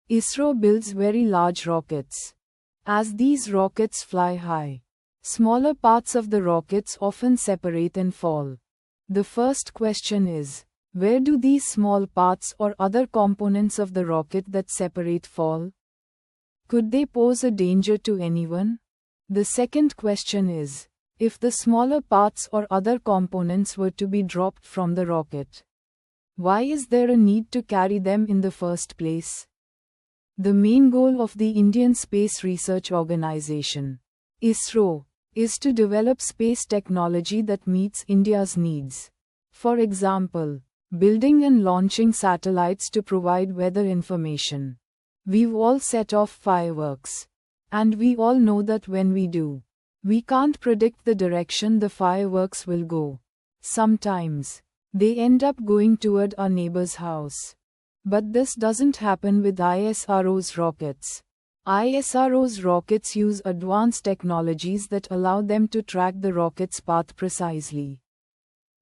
ISRO builds very large rockets. As these rockets fly high, smaller parts of the rockets often separate and fall. The first question is, where do these small parts or other components of the rocket that separate fall? Could they pose a danger to anyone? The second question is, if the smaller parts or other components were to be dropped from the rocket, why is there a need to carry them in the first place? The main goal of the Indian Space Research Organization, ISRO, is to develop space technology that meets India's needs. For example, building and launching satellites to provide weather information. We've all set off fireworks. And we all know that when we do, we can't predict the direction the fireworks will go. Sometimes, they end up going toward our neighbor's house. But this doesn't happen with ISRO's rockets. ISRO's rockets use advanced technologies that allow them to track the rocket's path precisely.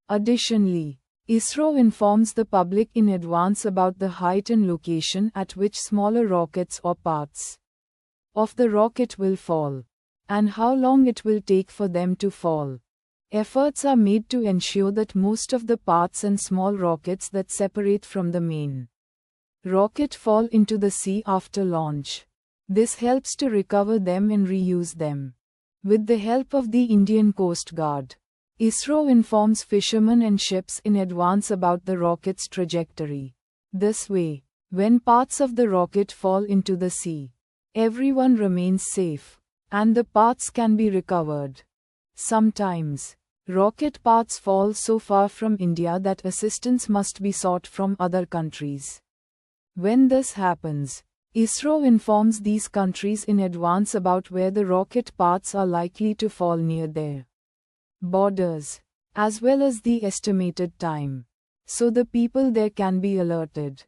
Additionally, ISRO informs the public in advance about the height and location at which smaller rockets or parts of the rocket will fall, and how long it will take for them to fall. Efforts are made to ensure that most of the parts and small rockets that separate from the main rocket fall into the sea after launch. This helps to recover them and reuse them. With the help of the Indian Coast Guard, ISRO informs fishermen and ships in advance about the rocket's trajectory. This way, when parts of the rocket fall into the sea, everyone remains safe, and the parts can be recovered. Sometimes, rocket parts fall so far from India that assistance must be sought from other countries. When this happens, ISRO informs these countries in advance about where the rocket parts are likely to fall near their borders, as well as the estimated time, so the people there can be alerted.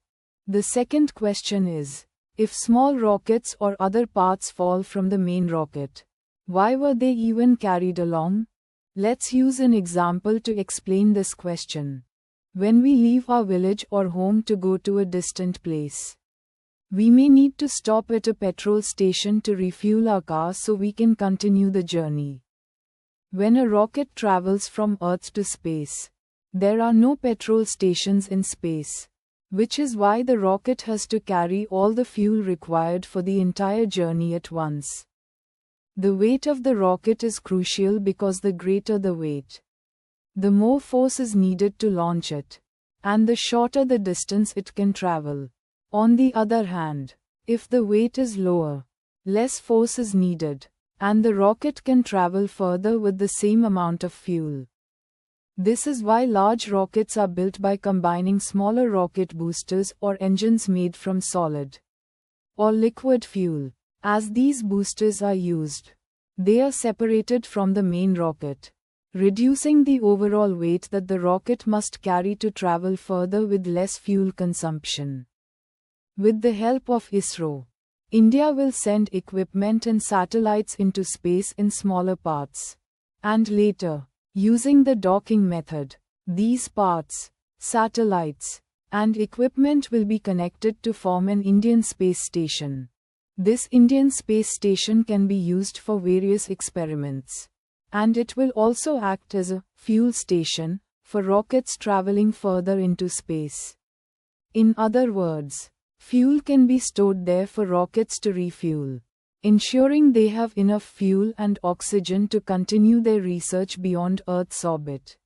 The second question is, if small rockets or other parts fall from the main rocket, why were they even carried along? Let's use an example to explain this question. When we leave our village or home to go to a distant place, we may need to stop at a petrol station to refuel our car so we can continue the journey. When a rocket travels from Earth to space, there are no petrol stations in space, which is why the rocket has to carry all the fuel required for the entire journey at once. The weight of the rocket is crucial because the greater the weight, the more force is needed to launch it, and the shorter the distance it can travel. On the other hand, if the weight is lower, less force is needed, and the rocket can travel further with the same amount of fuel. This is why large rockets are built by combining smaller rocket boosters or engines made from solid or liquid fuel. As these boosters are used, they are separated from the main rocket, reducing the overall weight that the rocket must carry to travel further with less fuel consumption. With the help of ISRO, India will send equipment and satellites into space in smaller parts. And later, using the docking method, these parts, satellites, and equipment will be connected to form an Indian space station. This Indian space station can be used for various experiments. And it will also act as a fuel station for rockets traveling further into space. In other words, fuel can be stored there for rockets to refuel, ensuring they have enough fuel and oxygen to continue their research beyond Earth's orbit.